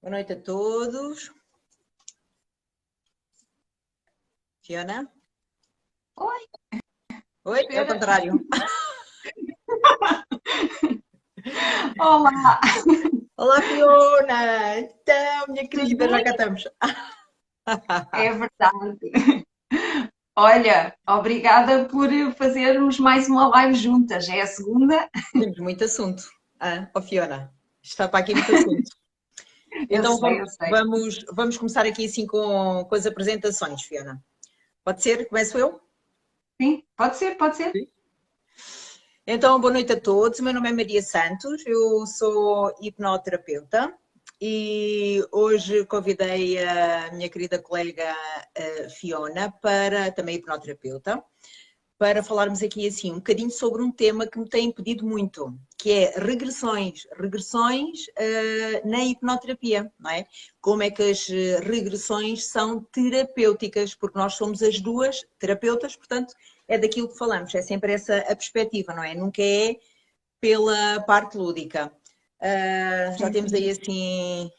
Boa noite a todos. Fiona? Oi. Oi, é o contrário. Olá. Olá, Fiona! Então, minha querida, já cá estamos. É verdade. Olha, obrigada por fazermos mais uma live juntas. É a segunda? Temos muito assunto. Fiona, está para aqui muito assunto. Eu Então, sei, eu sei. vamos começar aqui assim com as apresentações, Fiona. Pode ser? Começo eu? Sim, pode ser, pode ser. Sim. Então, boa noite a todos. O meu nome é Maria Santos, eu sou hipnoterapeuta e hoje convidei a minha querida colega Fiona, também hipnoterapeuta, para falarmos aqui assim um bocadinho sobre um tema que me tem pedido muito, que é regressões na hipnoterapia, não é? Como é que as regressões são terapêuticas, porque nós somos as duas terapeutas, portanto, é daquilo que falamos, é sempre essa a perspectiva, não é? Nunca é pela parte lúdica. Já temos aí assim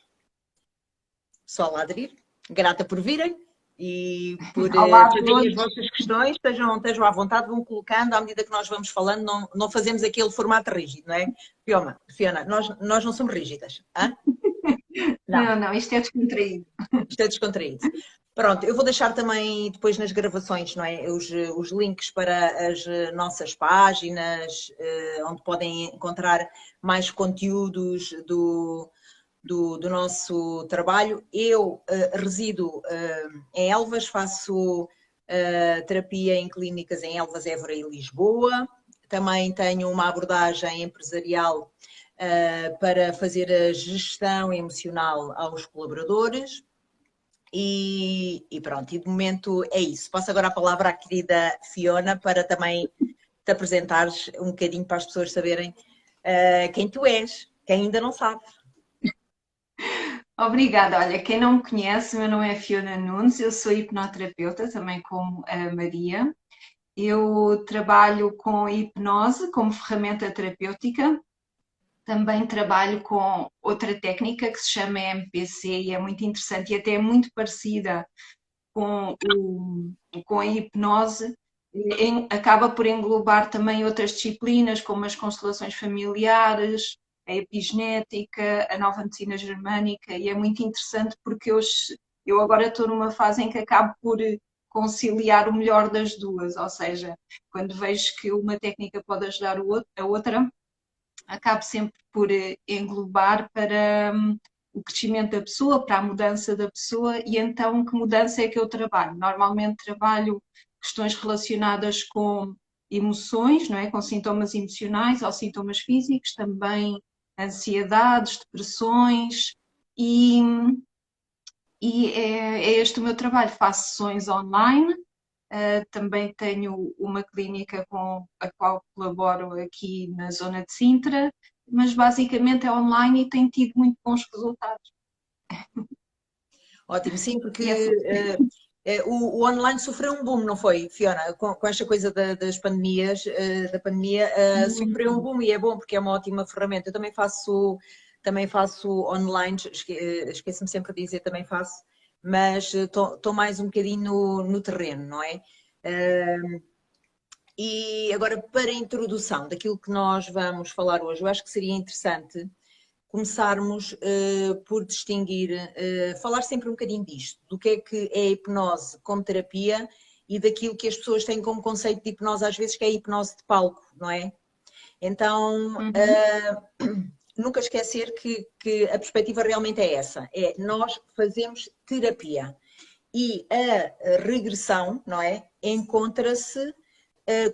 pessoal a aderir, grata por virem e por Olá a fazerem as todos. vossas questões, estejam à vontade, vão colocando à medida que nós vamos falando, não fazemos aquele formato rígido, não é? Fiona, nós não somos rígidas, hã? Não, Não, não, isto é descontraído. isto é descontraído. Pronto, eu vou deixar também depois nas gravações, não é? Os links para as nossas páginas, onde podem encontrar mais conteúdos do nosso trabalho. Eu resido em Elvas, faço terapia em clínicas em Elvas, Évora e Lisboa. Também tenho uma abordagem empresarial para fazer a gestão emocional aos colaboradores. E pronto, e de momento é isso. Passo agora a palavra à querida Fiona para também te apresentares um bocadinho para as pessoas saberem quem tu és, quem ainda não sabe. Obrigada. Olha, quem não me conhece, meu nome é Fiona Nunes, eu sou hipnoterapeuta, também como a Maria. Eu trabalho com hipnose como ferramenta terapêutica. Também trabalho com outra técnica que se chama MPC e é muito interessante e até é muito parecida com a hipnose. Acaba por englobar também outras disciplinas, como as constelações familiares, a epigenética, a nova medicina germânica, e é muito interessante porque eu agora estou numa fase em que acabo por conciliar o melhor das duas, ou seja, quando vejo que uma técnica pode ajudar a outra, acabo sempre por englobar para o crescimento da pessoa, para a mudança da pessoa, e então que mudança é que eu trabalho? Normalmente trabalho questões relacionadas com emoções, não é? Com sintomas emocionais ou sintomas físicos, também ansiedades, depressões, e, é este o meu trabalho. Faço sessões online, também tenho uma clínica com a qual colaboro aqui na zona de Sintra, mas basicamente é online e tem tido muito bons resultados. Ótimo, sim, E é porque o online sofreu um boom, não foi, Fiona? Com esta coisa das pandemias, da pandemia, sofreu um muito. boom e é bom porque é uma ótima ferramenta. Eu também faço online, esqueço-me sempre de dizer também faço, mas estou mais um bocadinho no terreno, não é? E agora, para a introdução daquilo que nós vamos falar hoje, eu acho que seria interessante começarmos por distinguir, falar sempre um bocadinho disto, do que é a hipnose como terapia e daquilo que as pessoas têm como conceito de hipnose às vezes, que é a hipnose de palco, não é? Então, nunca esquecer que a perspectiva realmente é essa, é nós fazemos terapia e a regressão, não é? Encontra-se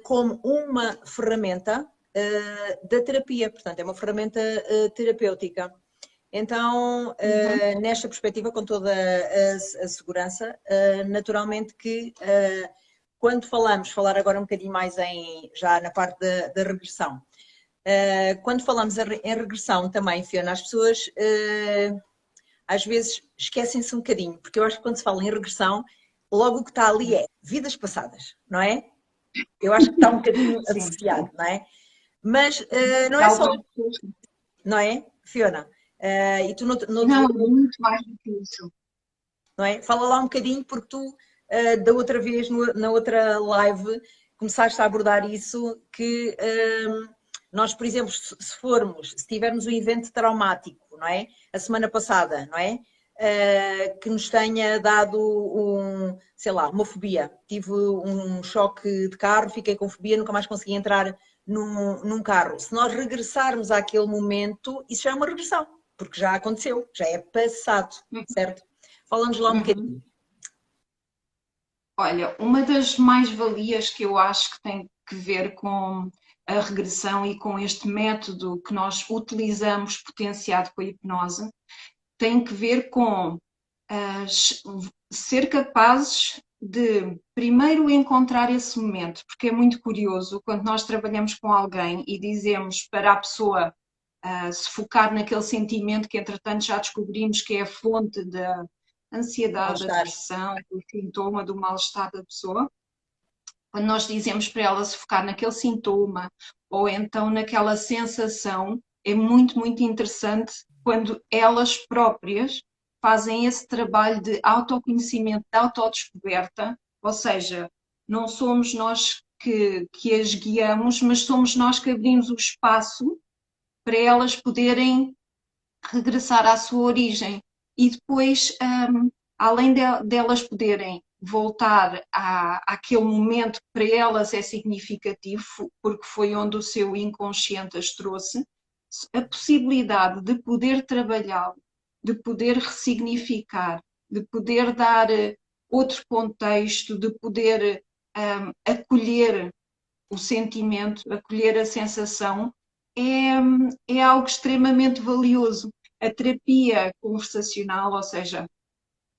como uma ferramenta da terapia, portanto, é uma ferramenta terapêutica. Então, nesta perspectiva, com toda a segurança, naturalmente que quando falar agora um bocadinho mais já na parte da regressão, quando falamos em regressão também, Fiona, as pessoas às vezes esquecem-se um bocadinho, porque eu acho que quando se fala em regressão, logo o que está ali é vidas passadas, não é? Eu acho que está um bocadinho Sim, associado, não é? Mas não é só, algumas pessoas. não é, Fiona? E tu no Não, é muito mais do que isso. não é? Fala lá um bocadinho, porque tu, da outra vez, na outra live, começaste a abordar isso, que nós, por exemplo, se tivermos um evento traumático, não é? A semana passada, não é? Que nos tenha dado sei lá, uma fobia. Tive um choque de carro, fiquei com fobia, nunca mais consegui entrar num carro. Se nós regressarmos àquele momento, isso já é uma regressão, porque já aconteceu, já é passado, certo? Fala-nos lá um Uhum. bocadinho. Olha, uma das mais-valias que eu acho que tem que ver com a regressão e com este método que nós utilizamos potenciado com a hipnose tem que ver com ser capazes de primeiro encontrar esse momento, porque é muito curioso quando nós trabalhamos com alguém e dizemos para a pessoa se focar naquele sentimento que entretanto já descobrimos que é a fonte da ansiedade, da Mal-estar. depressão, do sintoma do mal-estar da pessoa. Quando nós dizemos para ela se focar naquele sintoma ou então naquela sensação, é muito, muito interessante quando elas próprias fazem esse trabalho de autoconhecimento, de autodescoberta, ou seja, não somos nós que as guiamos, mas somos nós que abrimos o espaço para elas poderem regressar à sua origem. E depois, além delas poderem voltar àquele momento que para elas é significativo, porque foi onde o seu inconsciente as trouxe, a possibilidade de poder trabalhá-lo, de poder ressignificar, de poder dar outro contexto, de poder acolher o sentimento, acolher a sensação, é algo extremamente valioso. A terapia conversacional, ou seja,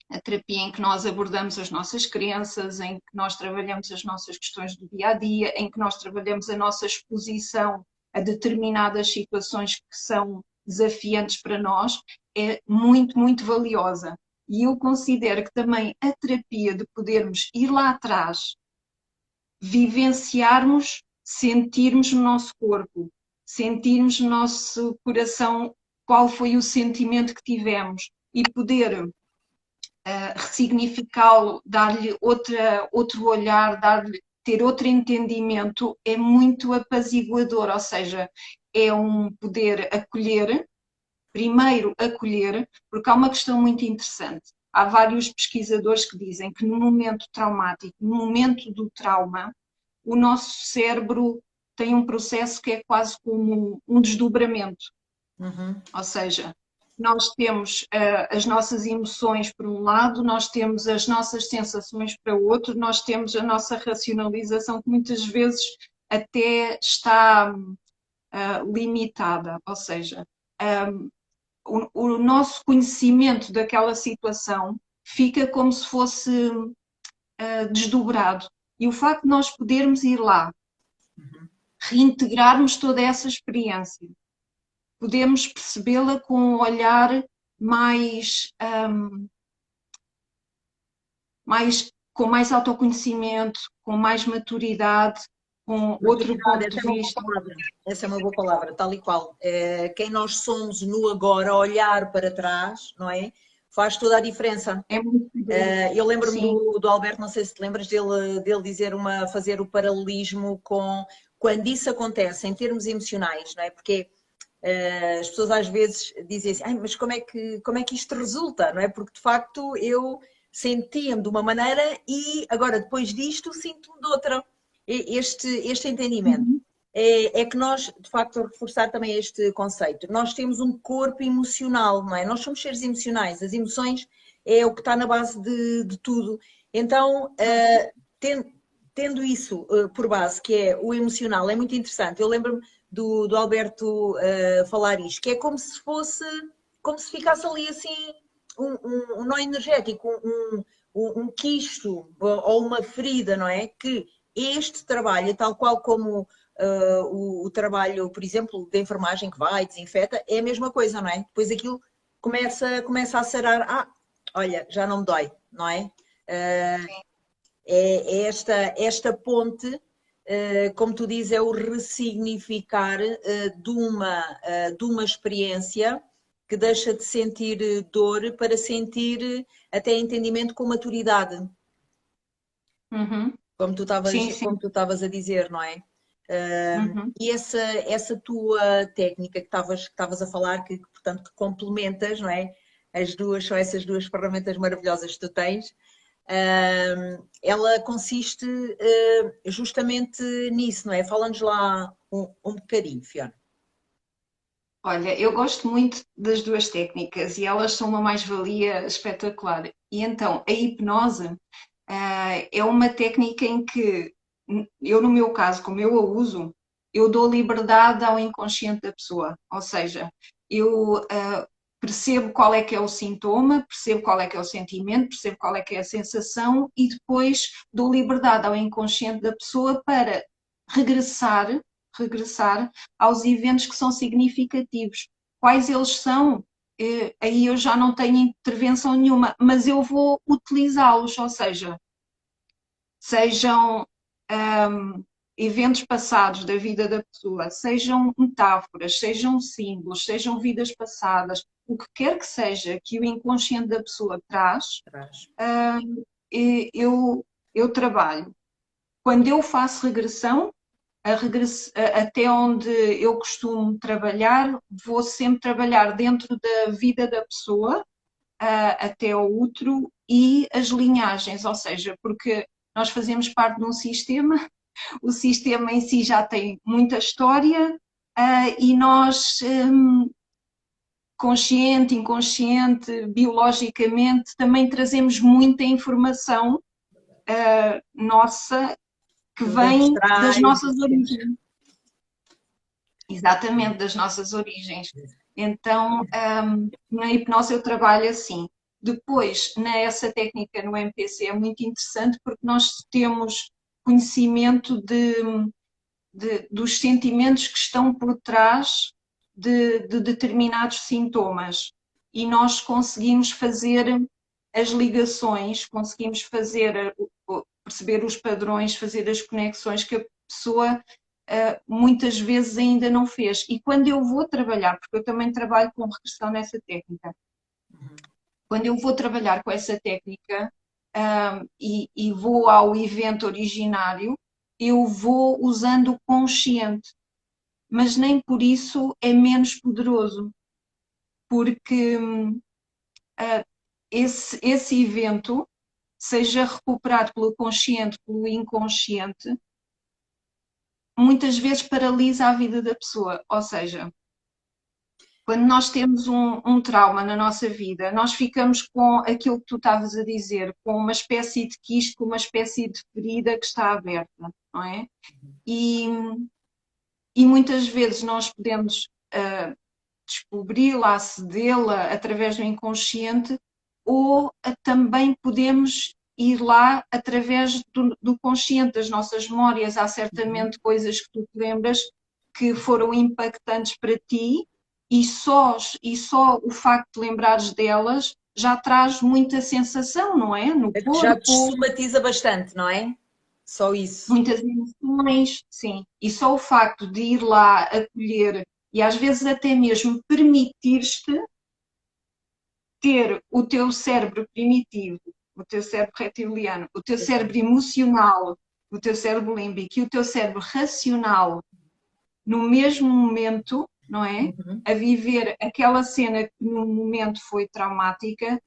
a terapia em que nós abordamos as nossas crenças, em que nós trabalhamos as nossas questões do dia a dia, em que nós trabalhamos a nossa exposição a determinadas situações que são desafiantes para nós, é muito, muito valiosa. E eu considero que também a terapia de podermos ir lá atrás, vivenciarmos, sentirmos no nosso corpo, sentirmos no nosso coração qual foi o sentimento que tivemos e poder ressignificá-lo, dar-lhe outro olhar, ter outro entendimento, é muito apaziguador, ou seja, é um poder acolher, primeiro acolher, porque há uma questão muito interessante. Há vários pesquisadores que dizem que no momento traumático, no momento do trauma, o nosso cérebro tem um processo que é quase como um desdobramento. Uhum. Ou seja, nós temos as nossas emoções por um lado, nós temos as nossas sensações para o outro, nós temos a nossa racionalização que muitas vezes até está limitada. Ou seja, o nosso conhecimento daquela situação fica como se fosse desdobrado. E o facto de nós podermos ir lá, reintegrarmos toda essa experiência, podemos percebê-la com um olhar com mais autoconhecimento, com mais maturidade, com outro Maturidade, ponto de essa é uma boa vista. palavra. Essa é uma boa palavra, tal e qual. Quem nós somos no agora, olhar para trás, não é? Faz toda a diferença. É muito bom. Eu lembro-me Sim. do Alberto, não sei se te lembras dele dizer fazer o paralelismo com quando isso acontece em termos emocionais, não é? Porque as pessoas às vezes dizem assim, mas como é que isto resulta, não é? Porque de facto eu sentia-me de uma maneira e agora depois disto sinto-me de outra. Este entendimento Uhum. é que nós, de facto, reforçar também este conceito, nós temos um corpo emocional, não é? Nós somos seres emocionais, as emoções é o que está na base de tudo. Então, tendo isso por base, que é o emocional, é muito interessante. Eu lembro-me do Alberto falar isto, que é como se fosse, como se ficasse ali assim, um nó energético, um quisto ou uma ferida, não é? Que este trabalho, tal qual como o trabalho, por exemplo, da enfermagem que vai, desinfeta, é a mesma coisa, não é? Depois aquilo começa a sarar, olha, já não me dói, não é? É esta ponte, como tu dizes, é o ressignificar de uma experiência que deixa de sentir dor para sentir até entendimento com maturidade, Uhum. Sim, como sim. tu estavas a dizer, não é? Uhum. E essa tua técnica que estavas a falar, portanto, que complementas, não é? As duas, são essas duas ferramentas maravilhosas que tu tens. Ela consiste justamente nisso, não é? Fala-nos lá um bocadinho, Fiona. Olha, eu gosto muito das duas técnicas e elas são uma mais-valia espetacular. E então, a hipnose, é uma técnica em que eu, no meu caso, como eu a uso, eu dou liberdade ao inconsciente da pessoa. Ou seja, eu percebo qual é que é o sintoma, percebo qual é que é o sentimento, percebo qual é que é a sensação e depois dou liberdade ao inconsciente da pessoa para regressar, regressar aos eventos que são significativos. Quais eles são? Aí eu já não tenho intervenção nenhuma, mas eu vou utilizá-los, ou seja, sejam eventos passados da vida da pessoa, sejam metáforas, sejam símbolos, sejam vidas passadas, o que quer que seja que o inconsciente da pessoa traz, eu trabalho. Quando eu faço regressão, até onde eu costumo trabalhar, vou sempre trabalhar dentro da vida da pessoa, até ao útero e as linhagens, ou seja, porque nós fazemos parte de um sistema, o sistema em si já tem muita história e nós, consciente, inconsciente, biologicamente, também trazemos muita informação nossa que Dos vem das ancestrais, nossas origens. Exatamente, das nossas origens. Então, na hipnose eu trabalho assim. Depois, nessa técnica no MPC é muito interessante porque nós temos conhecimento dos sentimentos que estão por trás de determinados sintomas e nós conseguimos fazer as ligações, conseguimos fazer, perceber os padrões, fazer as conexões que a pessoa muitas vezes ainda não fez. E quando eu vou trabalhar, porque eu também trabalho com regressão nessa técnica, quando eu vou trabalhar com essa técnica e vou ao evento originário, eu vou usando o consciente, mas nem por isso é menos poderoso, porque esse evento, seja recuperado pelo consciente, pelo inconsciente, muitas vezes paralisa a vida da pessoa. Ou seja, quando nós temos um trauma na nossa vida, nós ficamos com aquilo que tu estavas a dizer, com uma espécie de quiste, com uma espécie de ferida que está aberta, não é? E muitas vezes nós podemos descobri-la, acedê-la através do inconsciente, ou também podemos ir lá através do consciente, das nossas memórias. Há certamente coisas que tu te lembras que foram impactantes para ti e só o facto de lembrares delas já traz muita sensação, não é? No já te corpo, somatiza bastante, não é? Só isso. muitas emoções, sim. E só o facto de ir lá acolher e às vezes até mesmo permitir-te ter o teu cérebro primitivo, o teu cérebro reptiliano, o teu cérebro emocional, o teu cérebro límbico e o teu cérebro racional no mesmo momento, não é? Uhum. A viver aquela cena que no momento foi traumática,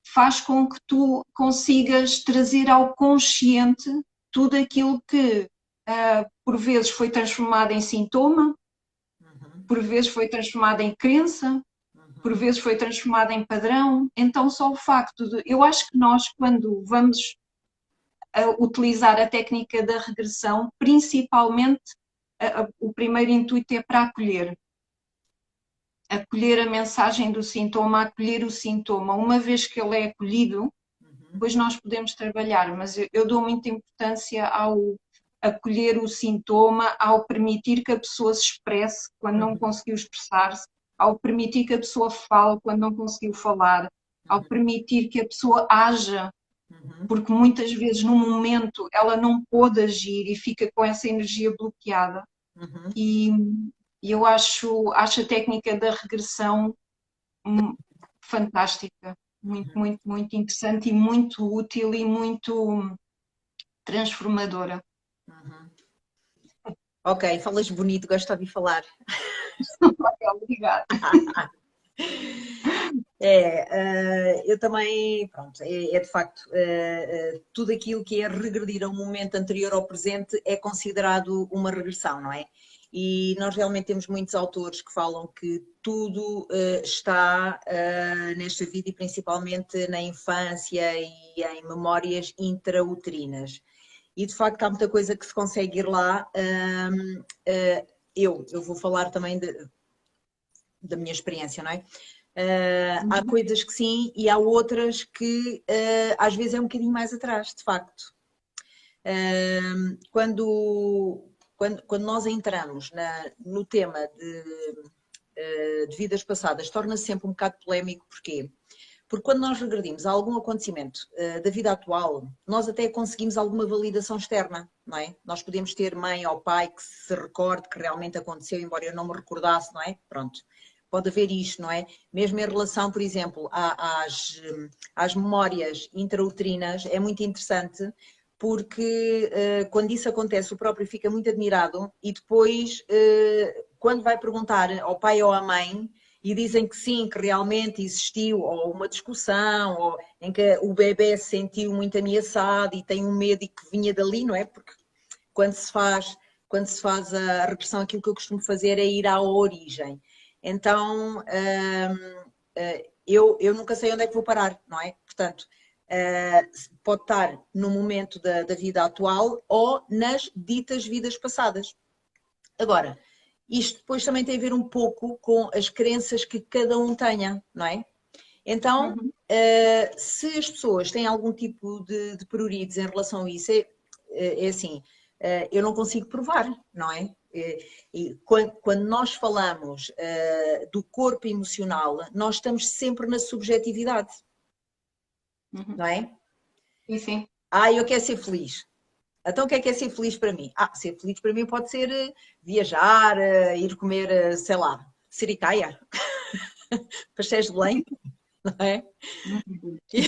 faz com que tu consigas trazer ao consciente tudo aquilo que por vezes foi transformado em sintoma, por vezes foi transformado em crença, por vezes foi transformado em padrão. Então, só o facto de. Eu acho que nós, quando vamos utilizar a técnica da regressão, principalmente o primeiro intuito é para acolher. Acolher a mensagem do sintoma, acolher o sintoma. Uma vez que ele é acolhido, depois nós podemos trabalhar, mas eu dou muita importância ao acolher o sintoma, ao permitir que a pessoa se expresse quando não conseguiu expressar-se, ao permitir que a pessoa fale quando não conseguiu falar, ao permitir que a pessoa haja, porque muitas vezes no momento ela não pôde agir e fica com essa energia bloqueada. E eu acho a técnica da regressão fantástica, muito interessante e muito útil e muito transformadora. Uhum. Ok, falas bonito, gosto de ouvir falar. Obrigada. Eu também, pronto, é de facto, tudo aquilo que é regredir a um momento anterior ao presente é considerado uma regressão, não é? E nós realmente temos muitos autores que falam que tudo está nesta vida e principalmente na infância e em memórias intrauterinas. E de facto há muita coisa que se consegue ir lá. Eu vou falar também da minha experiência, não é? Há coisas que sim e há outras que às vezes é um bocadinho mais atrás, de facto. Quando nós entramos no tema de vidas passadas, torna-se sempre um bocado polémico, porquê? Porque quando nós regredimos a algum acontecimento da vida atual, nós até conseguimos alguma validação externa, não é? Nós podemos ter mãe ou pai que se recorde que realmente aconteceu, embora eu não me recordasse, não é? Pronto. Pode haver isto, não é? Mesmo em relação, por exemplo, às memórias intrauterinas, é muito interessante porque quando isso acontece o próprio fica muito admirado e depois, quando vai perguntar ao pai ou à mãe, e dizem que sim, que realmente existiu ou uma discussão, ou em que o bebê se sentiu muito ameaçado e tem um medo e que vinha dali, não é? Porque quando se faz a regressão, aquilo que eu costumo fazer é ir à origem. Então, eu nunca sei onde é que vou parar, não é? Portanto, pode estar no momento da vida atual ou nas ditas vidas passadas. Agora, isto depois também tem a ver um pouco com as crenças que cada um tenha, não é? Então, se as pessoas têm algum tipo de pruridos em relação a isso, é assim, eu não consigo provar, não é? E quando nós falamos do corpo emocional, nós estamos sempre na subjetividade, não é? Sim, sim. Eu quero ser feliz. Então, o que é ser feliz para mim? Ser feliz para mim pode ser viajar, ir comer, sei lá, sericaia, pastéis de Belém, não é?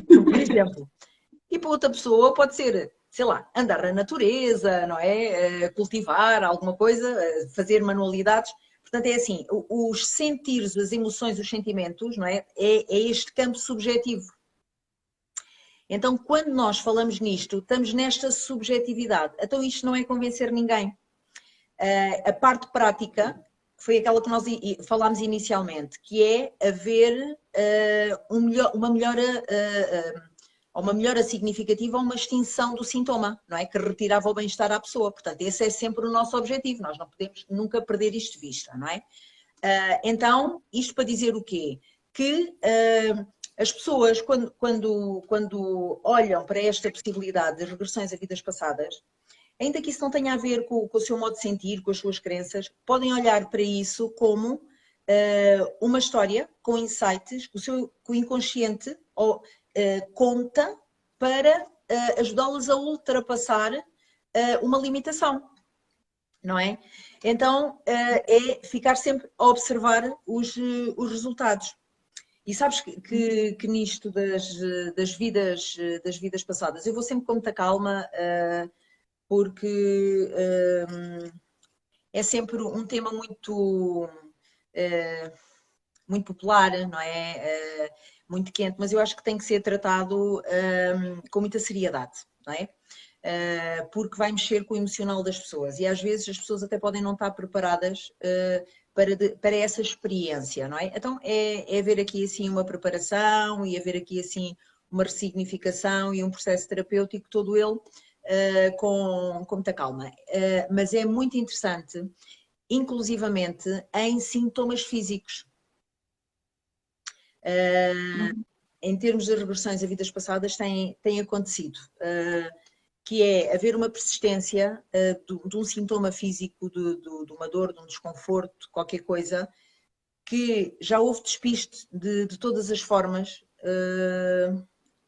Por exemplo. E para outra pessoa pode ser, sei lá, andar na natureza, não é? Cultivar alguma coisa, fazer manualidades. Portanto, é assim, os sentires, as emoções, os sentimentos, não é? É este campo subjetivo. Então, quando nós falamos nisto, estamos nesta subjetividade. Então, isto não é convencer ninguém. A parte prática, que foi aquela que nós falámos inicialmente, que é haver uma melhora significativa ou uma extinção do sintoma, não é? Que retirava o bem-estar à pessoa. Portanto, esse é sempre o nosso objetivo, nós não podemos nunca perder isto de vista, não é? Então, isto para dizer o quê? Que as pessoas, quando olham para esta possibilidade de regressões a vidas passadas, ainda que isso não tenha a ver com o seu modo de sentir, com as suas crenças, podem olhar para isso como uma história com insights que o inconsciente conta para ajudá-los a ultrapassar uma limitação, não é? Então, é ficar sempre a observar os resultados. E sabes que nisto das vidas passadas, eu vou sempre com muita calma, porque é sempre um tema muito popular, não é? Muito quente, mas eu acho que tem que ser tratado com muita seriedade, não é? Porque vai mexer com o emocional das pessoas e às vezes as pessoas até podem não estar preparadas para essa experiência, não é? Então é haver aqui assim uma preparação e haver aqui assim uma ressignificação e um processo terapêutico todo ele com muita calma. Mas é muito interessante, inclusivamente em sintomas físicos. Em termos de regressões a vidas passadas, tem acontecido, que é haver uma persistência de um sintoma físico, de uma dor, de um desconforto, qualquer coisa, que já houve despiste de todas as formas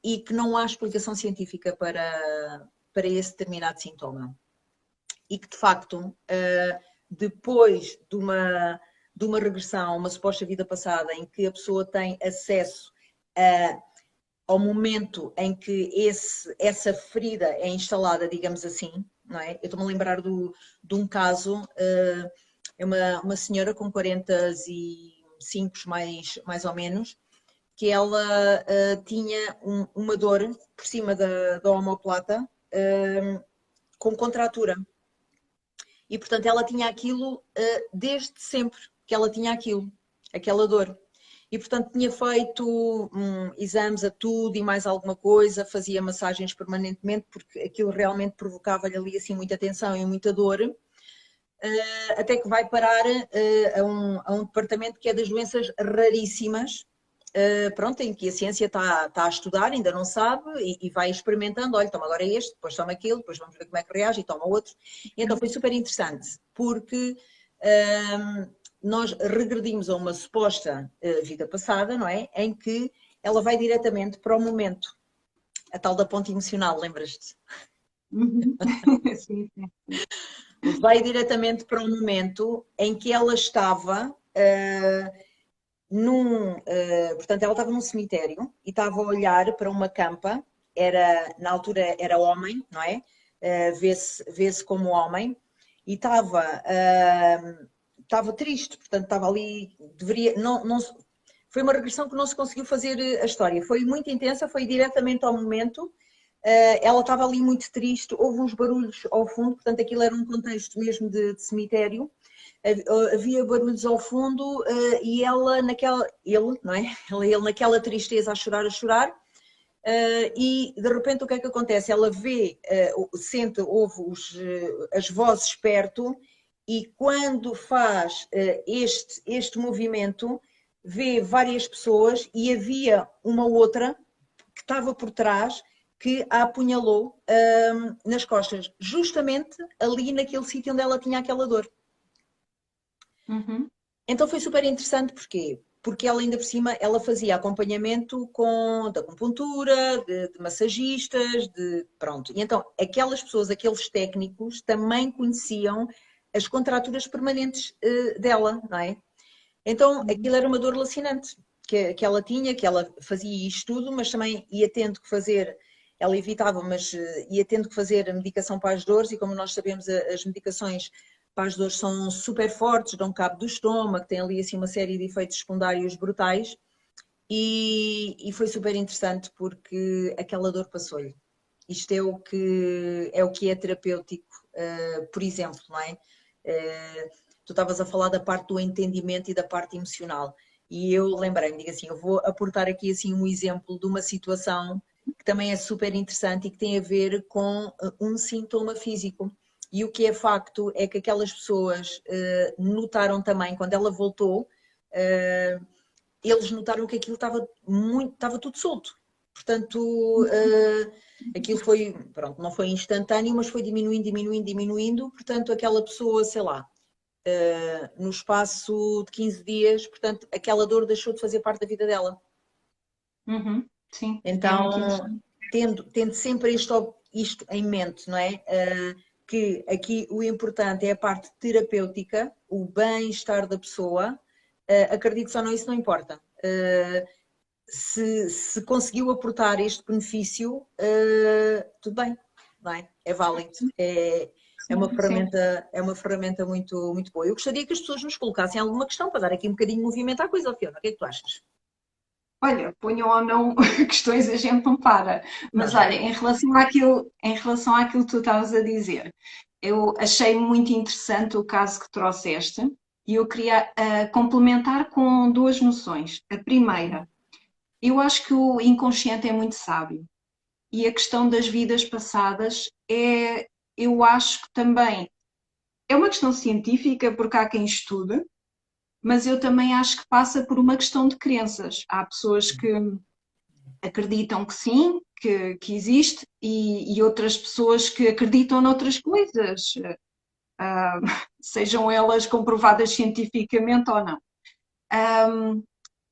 e que não há explicação científica para esse determinado sintoma. E que, de facto, depois de de uma regressão, uma suposta vida passada, em que a pessoa tem acesso ao momento em que essa ferida é instalada, digamos assim, não é? Eu estou-me a lembrar de um caso, é uma senhora com 45 mais ou menos, que ela tinha uma dor por cima da omoplata com contratura. E, portanto, ela tinha aquilo desde sempre que ela tinha aquela dor. E, portanto, tinha feito exames a tudo e mais alguma coisa, fazia massagens permanentemente, porque aquilo realmente provocava-lhe ali assim muita tensão e muita dor, até que vai parar a um departamento que é das doenças raríssimas, pronto, em que a ciência está a estudar, ainda não sabe, e vai experimentando, olha, toma agora este, depois toma aquele, depois vamos ver como é que reage e toma outro. E então foi super interessante, porque nós regredimos a uma suposta vida passada, não é? Em que ela vai diretamente para o momento, a tal da ponte emocional, lembras-te? Sim, sim. Vai diretamente para o momento em que ela estava portanto, ela estava num cemitério e estava a olhar para uma campa, na altura era homem, não é? Vê-se como homem, e estava triste, portanto estava ali, foi uma regressão que não se conseguiu fazer a história, foi muito intensa, foi diretamente ao momento, ela estava ali muito triste, houve uns barulhos ao fundo, portanto aquilo era um contexto mesmo de cemitério, havia barulhos ao fundo e ele, não é? Ele naquela tristeza a chorar, e de repente o que é que acontece? Ela vê, ouve as vozes perto, e quando faz este movimento, vê várias pessoas e havia uma outra que estava por trás que a apunhalou nas costas, justamente ali naquele sítio onde ela tinha aquela dor. Uhum. Então foi super interessante, porquê? Porque ela ainda por cima, ela fazia acompanhamento de acupuntura, de massagistas, pronto. E então aquelas pessoas, aqueles técnicos também conheciam as contraturas permanentes dela, não é? Então aquilo era uma dor lacinante que ela tinha, que ela fazia isto tudo, mas também ia tendo que fazer, ela evitava, mas ia tendo que fazer a medicação para as dores, e como nós sabemos, as medicações para as dores são super fortes, dão cabo do estômago, têm ali assim uma série de efeitos secundários brutais, e foi super interessante porque aquela dor passou-lhe. Isto é o que é terapêutico, por exemplo, não é? Tu estavas a falar da parte do entendimento e da parte emocional, e eu lembrei-me, digo assim, eu vou aportar aqui assim um exemplo de uma situação que também é super interessante e que tem a ver com um sintoma físico. E o que é facto é que aquelas pessoas notaram também, quando ela voltou, eles notaram que aquilo estava tudo solto. Portanto, aquilo foi, pronto, não foi instantâneo, mas foi diminuindo. Portanto, aquela pessoa, sei lá, no espaço de 15 dias, portanto, aquela dor deixou de fazer parte da vida dela. Uhum. Sim, é muito Então, interessante. tendo sempre isto em mente, não é? Que aqui o importante é a parte terapêutica, o bem-estar da pessoa. Acredito só não, isso não importa. Se conseguiu aportar este benefício, tudo bem, não é? É válido. Sim. É uma ferramenta muito, muito boa. Eu gostaria que as pessoas nos colocassem alguma questão para dar aqui um bocadinho de movimento à coisa, Fiona. O que é que tu achas? Olha, ponham ou não questões, a gente não para. Mas Nós olha, vamos. em relação àquilo que tu estavas a dizer, eu achei muito interessante o caso que trouxeste e eu queria complementar com duas noções. A primeira, eu acho que o inconsciente é muito sábio e a questão das vidas passadas eu acho que também é uma questão científica, porque há quem estude, mas eu também acho que passa por uma questão de crenças. Há pessoas que acreditam que sim, que existe, e outras pessoas que acreditam noutras coisas, sejam elas comprovadas cientificamente ou não.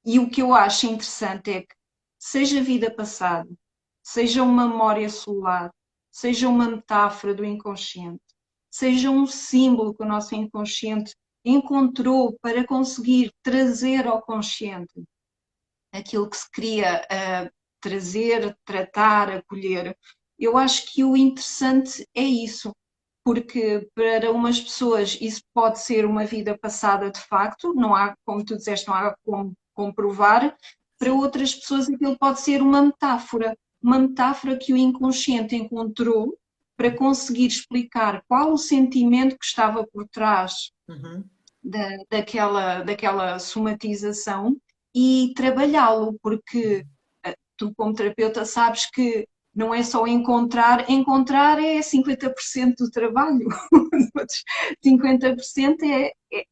E o que eu acho interessante é que, seja vida passada, seja uma memória celular, seja uma metáfora do inconsciente, seja um símbolo que o nosso inconsciente encontrou para conseguir trazer ao consciente aquilo que se queria trazer, tratar, acolher. Eu acho que o interessante é isso, porque para umas pessoas isso pode ser uma vida passada de facto, não há, como tu disseste, não há como comprovar. Para Sim. outras pessoas aquilo pode ser uma metáfora que o inconsciente encontrou para conseguir explicar qual o sentimento que estava por trás Uhum. daquela somatização e trabalhá-lo, porque tu, como terapeuta, sabes que não é só encontrar é 50% do trabalho, 50%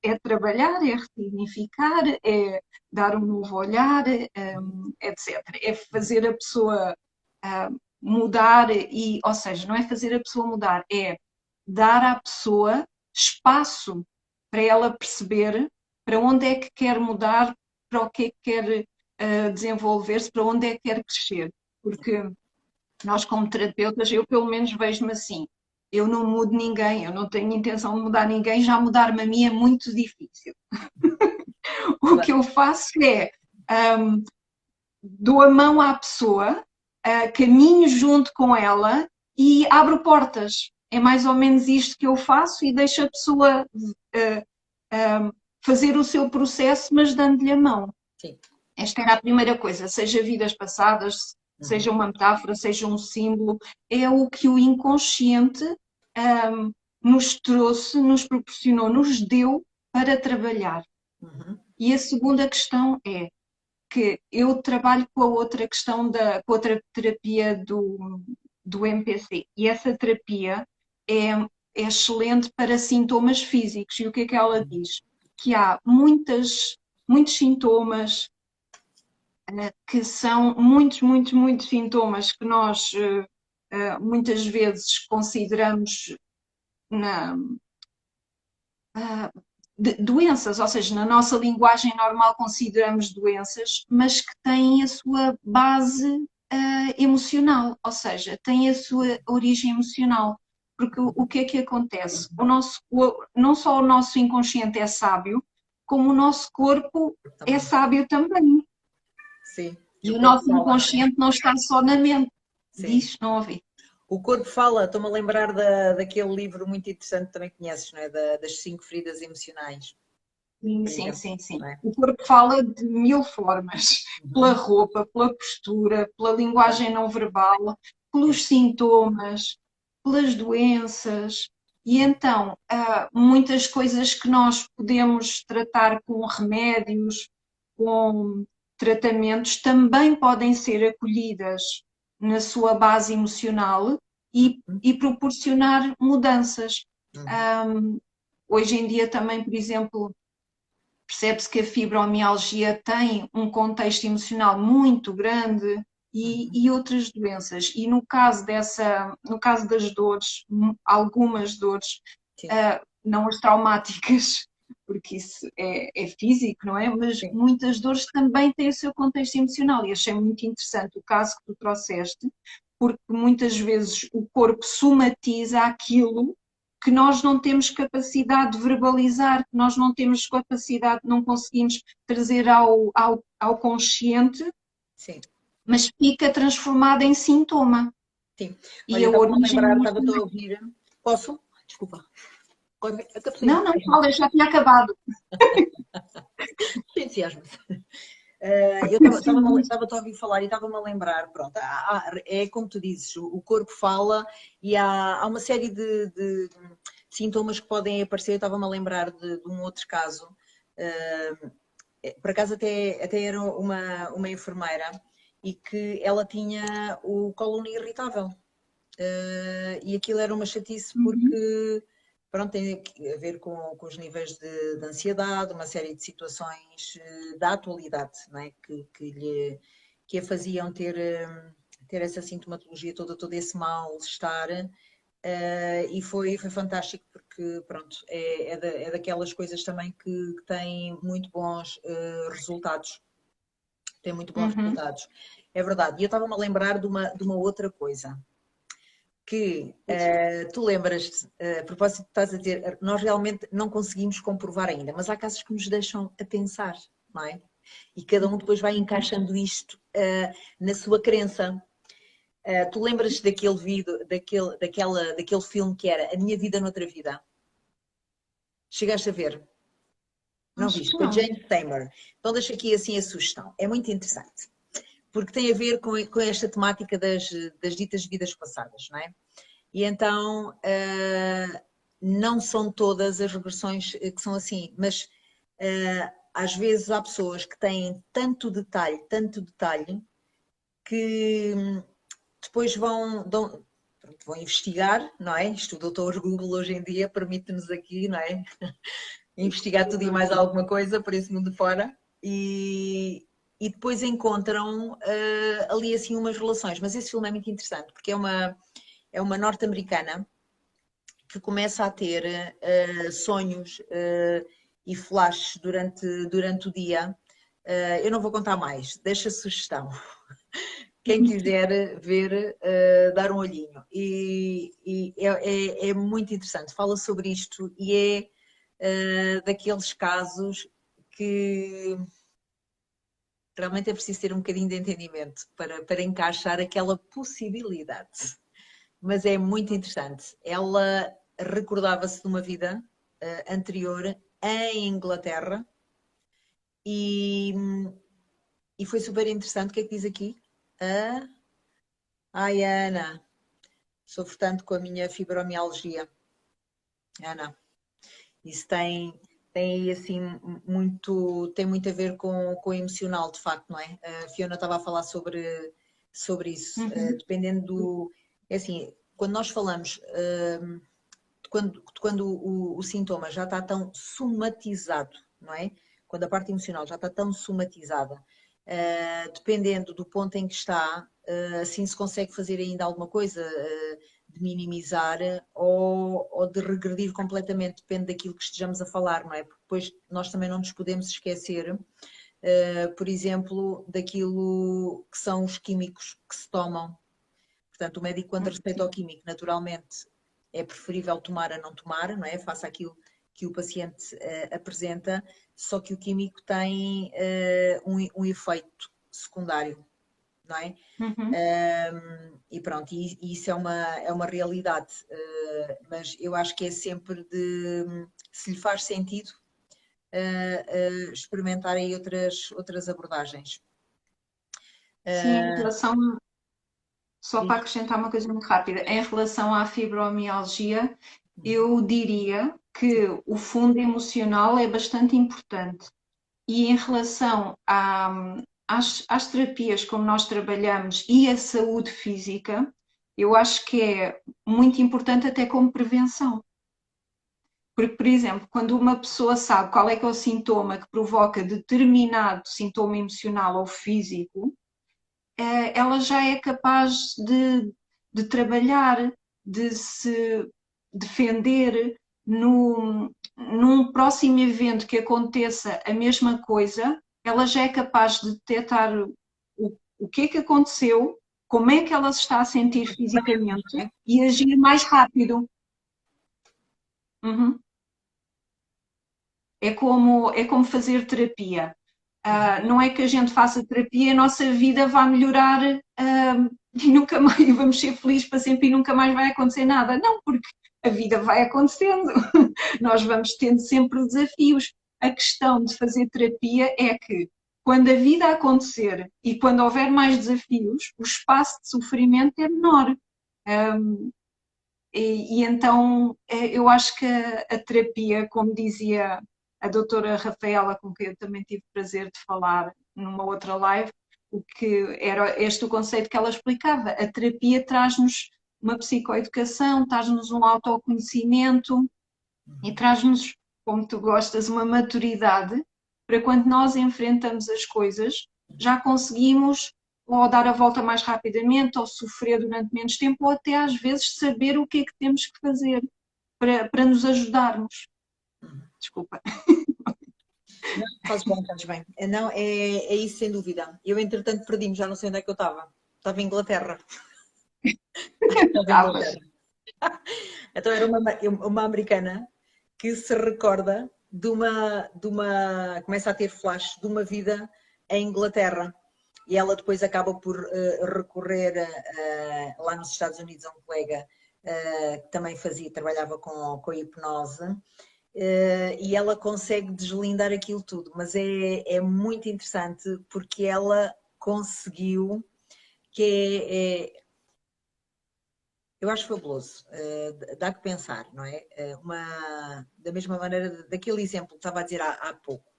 é trabalhar, é ressignificar, é dar um novo olhar, etc. É fazer a pessoa mudar, ou seja, não é fazer a pessoa mudar, é dar à pessoa espaço para ela perceber para onde é que quer mudar, para o que é que quer desenvolver-se, para onde é que quer crescer. Porque nós, como terapeutas, eu pelo menos vejo-me assim, eu não mudo ninguém, eu não tenho intenção de mudar ninguém, já mudar-me a mim é muito difícil. O que eu faço é dou a mão à pessoa, caminho junto com ela e abro portas. É mais ou menos isto que eu faço e deixo a pessoa fazer o seu processo, mas dando-lhe a mão. Sim. Esta era a primeira coisa, seja vidas passadas, seja uma metáfora, seja um símbolo, é o que o inconsciente nos trouxe, nos proporcionou, nos deu para trabalhar. Uhum. E a segunda questão é que eu trabalho com a outra questão com a outra terapia do MPC. E essa terapia é excelente para sintomas físicos. E o que é que ela diz? Que há muitos sintomas, que são muitos sintomas que nós muitas vezes consideramos na, doenças, ou seja, na nossa linguagem normal consideramos doenças, mas que têm a sua base emocional, ou seja, têm a sua origem emocional. Porque o que é que acontece? Não só o nosso inconsciente é sábio, como o nosso corpo é Também. sábio também. Sim. E O o corpo nosso fala, não é? inconsciente não está só na mente. Sim. Diz, não ouvi. O corpo fala, estou-me a lembrar daquele livro muito interessante que também conheces, não é? Das 5 feridas emocionais, Sim, por sim, exemplo, sim, sim. não é? O corpo fala de mil formas, pela Uhum. roupa, pela postura, pela linguagem não verbal, Sim. pelos sintomas, pelas doenças. E então, muitas coisas que nós podemos tratar com remédios, com tratamentos, também podem ser acolhidas na sua base emocional Uhum. e proporcionar mudanças. Uhum. Hoje em dia também, por exemplo, percebe-se que a fibromialgia tem um contexto emocional muito grande Uhum. e outras doenças. E no caso das dores, algumas dores, Sim. não as traumáticas, porque isso é físico, não é? Mas Sim. muitas dores também têm o seu contexto emocional. E achei muito interessante o caso que tu trouxeste, porque muitas vezes o corpo somatiza aquilo que nós não temos capacidade de verbalizar, que nós não temos capacidade, não conseguimos trazer ao consciente, Sim. mas fica transformada em sintoma. Sim. E Olha, a estava-me a origem lembrar, não estava está. a ouvir. Posso? Desculpa. A Capucinha. Não, não, fala, já tinha acabado. Entusiasmo. Eu estava a ouvir falar e estava-me a lembrar, pronto, é como tu dizes, o corpo fala e há uma série de sintomas que podem aparecer. Eu estava-me a lembrar de um outro caso, por acaso até era uma enfermeira e que ela tinha o cólon irritável. E aquilo era uma chatice Uhum, porque pronto, tem a ver com os níveis de ansiedade, uma série de situações da atualidade, não é? Que a faziam ter essa sintomatologia toda, todo esse mal-estar. E foi fantástico porque pronto, é daquelas coisas também que têm muito bons resultados. Tem muito bons uhum, resultados. É verdade. E eu estava-me a lembrar de uma outra coisa que tu lembras-te, a propósito de estás a dizer, nós realmente não conseguimos comprovar ainda, mas há casos que nos deixam a pensar, não é? E cada um depois vai encaixando isto na sua crença. Tu lembras-te daquele vídeo, daquele filme que era A Minha Vida Noutra Vida? Chegaste a ver? Não Acho viste? que Com a não. Jane Seymour. Então deixo aqui assim a sugestão. É muito interessante. Porque tem a ver com esta temática das ditas vidas passadas, não é? E então, não são todas as regressões que são assim, mas às vezes há pessoas que têm tanto detalhe, que depois vão investigar, não é? Isto o doutor Google hoje em dia permite-nos aqui, não é? Investigar tudo e mais alguma coisa por esse mundo fora e depois encontram ali assim umas relações. Mas esse filme é muito interessante porque é uma norte-americana que começa a ter sonhos e flashes durante o dia. Eu não vou contar mais, deixa a sugestão. Quem quiser ver, dar um olhinho. E é muito interessante, fala sobre isto e é daqueles casos que realmente é preciso ter um bocadinho de entendimento para encaixar aquela possibilidade. Mas é muito interessante. Ela recordava-se de uma vida anterior em Inglaterra e, e foi super interessante. O que é que diz aqui? Ai, Ana, sofro tanto com a minha fibromialgia. Ana, isso tem assim tem muito a ver com o emocional, de facto, não é? A Fiona estava a falar sobre isso. Uhum. Dependendo do. É assim, quando nós falamos, quando o sintoma já está tão somatizado, não é? Quando a parte emocional já está tão somatizada, dependendo do ponto em que está, assim se consegue fazer ainda alguma coisa, de minimizar ou de regredir completamente, depende daquilo que estejamos a falar, não é? Porque depois nós também não nos podemos esquecer, por exemplo, daquilo que são os químicos que se tomam. Portanto, o médico, quando receita o químico, naturalmente é preferível tomar a não tomar, não é? Faça aquilo que o paciente apresenta, só que o químico tem um efeito secundário, não é? Uhum. E pronto, e isso é uma realidade, mas eu acho que é sempre se lhe faz sentido, experimentar aí outras abordagens. Sim, em relação, só para Diz. acrescentar uma coisa muito rápida, em relação à fibromialgia, eu diria que o fundo emocional é bastante importante. E em relação às terapias como nós trabalhamos e a saúde física, eu acho que é muito importante até como prevenção. Porque, por exemplo, quando uma pessoa sabe qual é que é o sintoma que provoca determinado sintoma emocional ou físico, ela já é capaz de trabalhar, de se defender num próximo evento que aconteça a mesma coisa, ela já é capaz de detectar o que é que aconteceu, como é que ela se está a sentir fisicamente e agir mais rápido. Uhum. É como fazer terapia. Não é que a gente faça terapia e a nossa vida vai melhorar e nunca mais vamos ser felizes para sempre e nunca mais vai acontecer nada. Não, porque a vida vai acontecendo. Nós vamos tendo sempre desafios. A questão de fazer terapia é que quando a vida acontecer e quando houver mais desafios, o espaço de sofrimento é menor. E então eu acho que a terapia, como dizia a doutora Rafaela, com quem eu também tive o prazer de falar numa outra live, o que era este o conceito que ela explicava. A terapia traz-nos uma psicoeducação, traz-nos um autoconhecimento e traz-nos, como tu gostas, uma maturidade para quando nós enfrentamos as coisas, já conseguimos ou dar a volta mais rapidamente, ou sofrer durante menos tempo, ou até às vezes saber o que é que temos que fazer para nos ajudarmos. Desculpa. Não, fazes bem, fazes bem. Não, é isso sem dúvida. Eu, entretanto, perdi-me, já não sei onde é que eu estava. Estava em Inglaterra. Da Estavas. Inglaterra. Então era uma americana que se recorda começa a ter flashes de uma vida em Inglaterra. E ela depois acaba por recorrer lá nos Estados Unidos a um colega que também trabalhava com a hipnose, e ela consegue deslindar aquilo tudo, mas é muito interessante porque ela conseguiu, que eu acho fabuloso, dá que pensar, não é? Da mesma maneira, daquele exemplo que estava a dizer há pouco,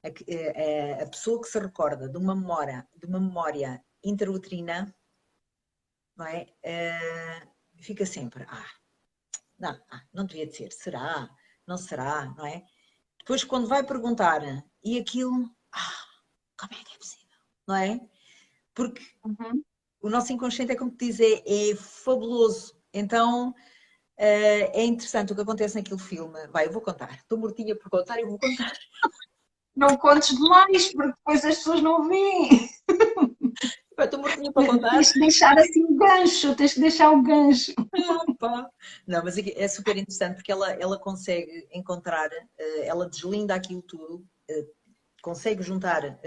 a pessoa que se recorda de uma memória intrauterina, não é? Fica sempre, não devia de ser, será? Não será, não é? Depois, quando vai perguntar, e aquilo, como é que é possível? Não é? Porque Uhum. o nosso inconsciente é como te diz, é fabuloso. Então, é interessante o que acontece naquele filme. Vai, eu vou contar. Estou mortinha por contar, eu vou contar. Não contes demais, porque depois as pessoas não veem. Estou mortinha para contar. Tens que deixar assim o gancho, tens que deixar o gancho. Pá. Não, mas é super interessante porque ela consegue encontrar, ela deslinda aquilo tudo, consegue juntar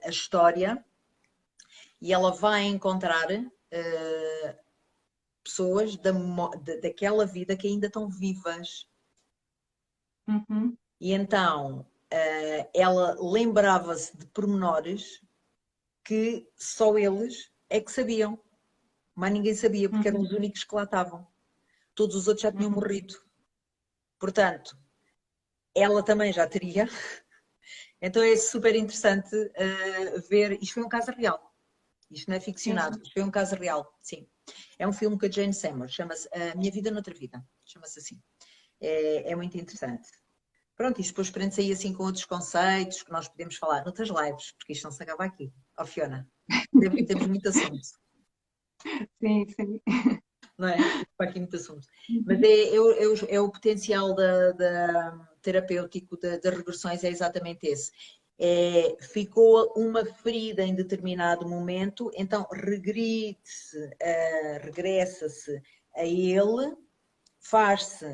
a história e ela vai encontrar pessoas daquela vida que ainda estão vivas. Uhum. E então ela lembrava-se de pormenores que só eles é que sabiam. Mas ninguém sabia porque eram Uhum. os únicos que lá estavam. Todos os outros já tinham Uhum. morrido. Portanto, ela também já teria. Então é super interessante ver. Isto foi um caso real. Isto não é Sim, ficcionado. sim. Isto foi um caso real, sim. É um filme com a Jane Seymour. Chama-se A Minha Vida Noutra Vida. Chama-se assim. É muito interessante. Pronto, isto depois prende-se aí assim com outros conceitos que nós podemos falar noutras lives, porque isto não se acaba aqui. Ó Fiona, temos muito assunto, Sim, sim. não é? Temos aqui muito assunto. Mas Uhum. é o potencial terapêutico das regressões é exatamente esse. Ficou uma ferida em determinado momento, então regressa-se a ele, faz-se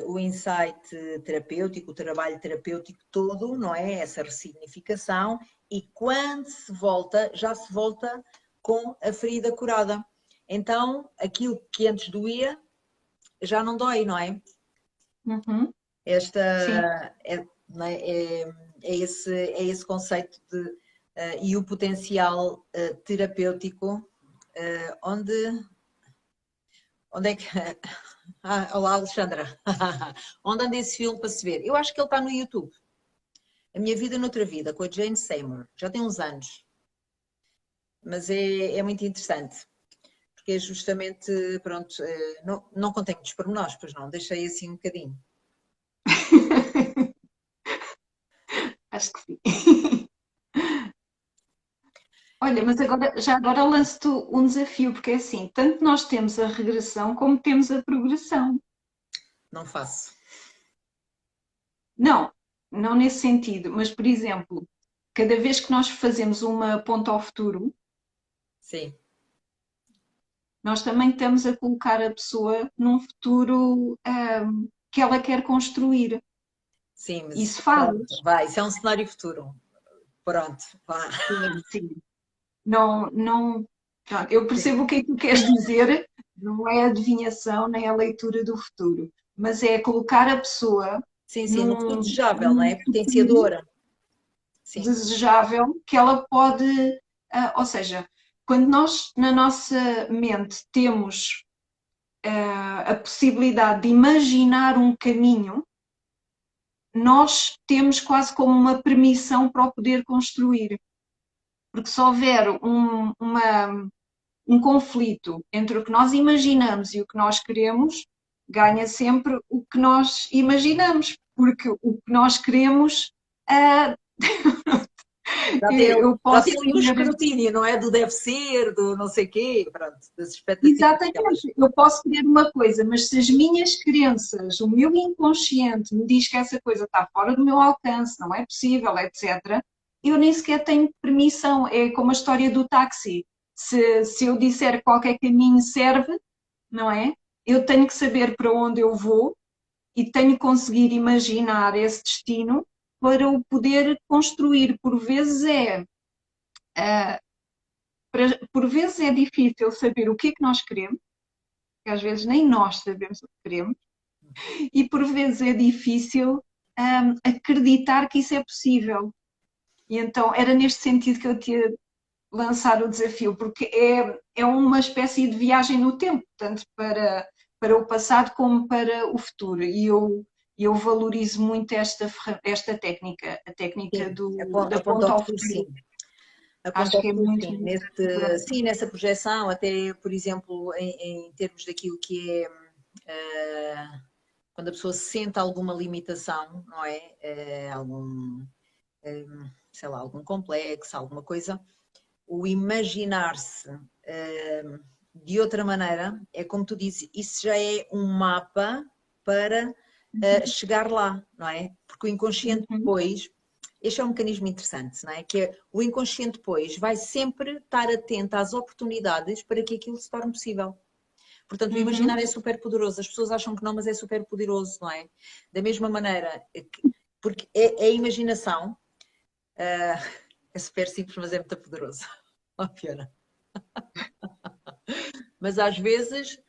o insight terapêutico, o trabalho terapêutico todo, não é? Essa ressignificação, e quando se volta, já se volta com a ferida curada. Então, aquilo que antes doía, já não dói, não é? Uhum. Esta Sim. não é? É esse conceito e o potencial terapêutico, onde é que. Olá, Alexandra. Onde anda esse filme para se ver? Eu acho que ele está no YouTube. A Minha Vida Noutra Vida, com a Jane Seymour. Já tem uns anos. Mas é muito interessante. Porque é justamente, pronto, não contém muitos pormenores, pois não, deixei assim um bocadinho. Acho que sim. Olha, mas agora, já agora lanço-te um desafio, porque é assim, tanto nós temos a regressão como temos a progressão. Não faço. Não, não nesse sentido, mas, por exemplo, cada vez que nós fazemos uma ponta ao futuro, Sim, nós também estamos a colocar a pessoa num futuro, que ela quer construir. sim, mas Isso faz. pronto, vai, isso é um cenário futuro. Pronto, vá. Sim, sim. Não, não, pronto, eu Sim, percebo o que é que tu queres dizer, não é a adivinhação nem a leitura do futuro, mas é colocar a pessoa sim, no futuro desejável, não num é? futuro Potenciadora. Sim, desejável que ela pode, ou seja, quando nós na nossa mente temos a possibilidade de imaginar um caminho, nós temos quase como uma permissão para o poder construir. Porque se houver um conflito entre o que nós imaginamos e o que nós queremos, ganha sempre o que nós imaginamos, porque o que nós queremos, uh, eu já posso tem ali o ter. escrutínio, não é? Do deve ser, do não sei quê, pronto, das expectativas aquelas. Exatamente, eu posso querer uma coisa, mas se as minhas crenças, o meu inconsciente me diz que essa coisa está fora do meu alcance, não é possível, etc., eu nem sequer tenho permissão. É como a história do táxi. Se eu disser que qualquer caminho serve, não é? Eu tenho que saber para onde eu vou e tenho que conseguir imaginar esse destino para o poder construir. Por vezes é difícil saber o que é que nós queremos, porque às vezes nem nós sabemos o que queremos, e por vezes é difícil acreditar que isso é possível. E então era neste sentido que eu te ia lançar o desafio, porque é uma espécie de viagem no tempo, tanto para o passado como para o futuro. E eu valorizo muito esta técnica, a técnica Sim, da aponta ponta ao ao futuro, futuro. sim. Acho Aponta ao que é futuro, muito, sim. muito importante. Sim, nessa projeção, até, por exemplo, em termos daquilo que é quando a pessoa sente alguma limitação, não é? Sei lá, algum complexo, alguma coisa, o imaginar-se de outra maneira, é como tu dizes, isso já é um mapa para chegar lá, não é? Porque o inconsciente Uhum, depois, este é um mecanismo interessante, não é? Que é, o inconsciente depois vai sempre estar atento às oportunidades para que aquilo se torne possível. Portanto, o imaginar uhum. é super poderoso. As pessoas acham que não, mas é super poderoso, não é? Da mesma maneira, porque é a imaginação, é super simples, mas é muito poderoso. Ó, Fiona. Mas às vezes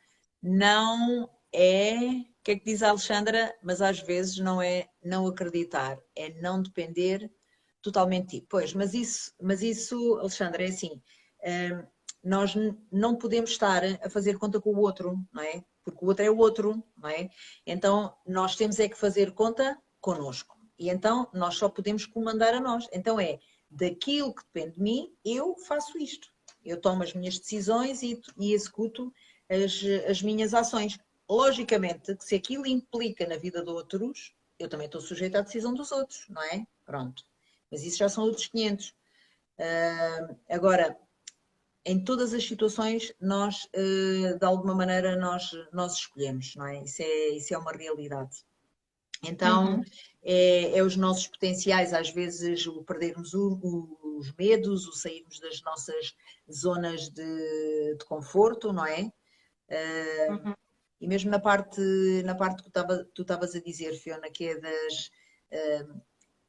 não é. O que é que diz a Alexandra? Mas às vezes não é não acreditar, é não depender totalmente de ti. Pois, mas isso, Alexandra, é assim. Nós não podemos estar a fazer conta com o outro, não é? Porque o outro é o outro, não é? Então nós temos é que fazer conta connosco. E então nós só podemos comandar a nós. Então é daquilo que depende de mim, eu faço isto. Eu tomo as minhas decisões e executo as minhas ações. Logicamente que se aquilo implica na vida de outros, eu também estou sujeita à decisão dos outros, não é? Pronto. Mas isso já são outros 500. Agora, em todas as situações, nós, de alguma maneira, nós escolhemos, não é? Isso é uma realidade. Então, Uhum. é os nossos potenciais, às vezes, o perdermos os medos, o sairmos das nossas zonas de conforto, não é? Uhum. E mesmo na parte que tu estavas a dizer, Fiona, que é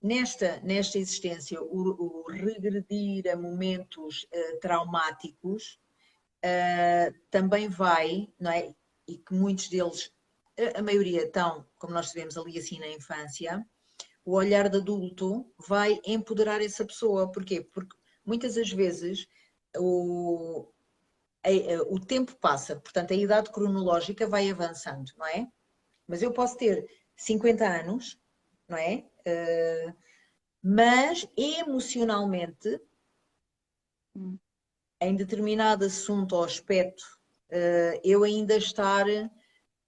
nesta existência, o regredir a momentos traumáticos também vai, não é? E que muitos deles, a maioria estão, como nós sabemos, ali assim na infância, o olhar de adulto vai empoderar essa pessoa. Porquê? Porque muitas das vezes o, o tempo passa, portanto a idade cronológica vai avançando, não é? Mas eu posso ter 50 anos, não é? Mas emocionalmente, Uhum. em determinado assunto ou aspecto, eu ainda estar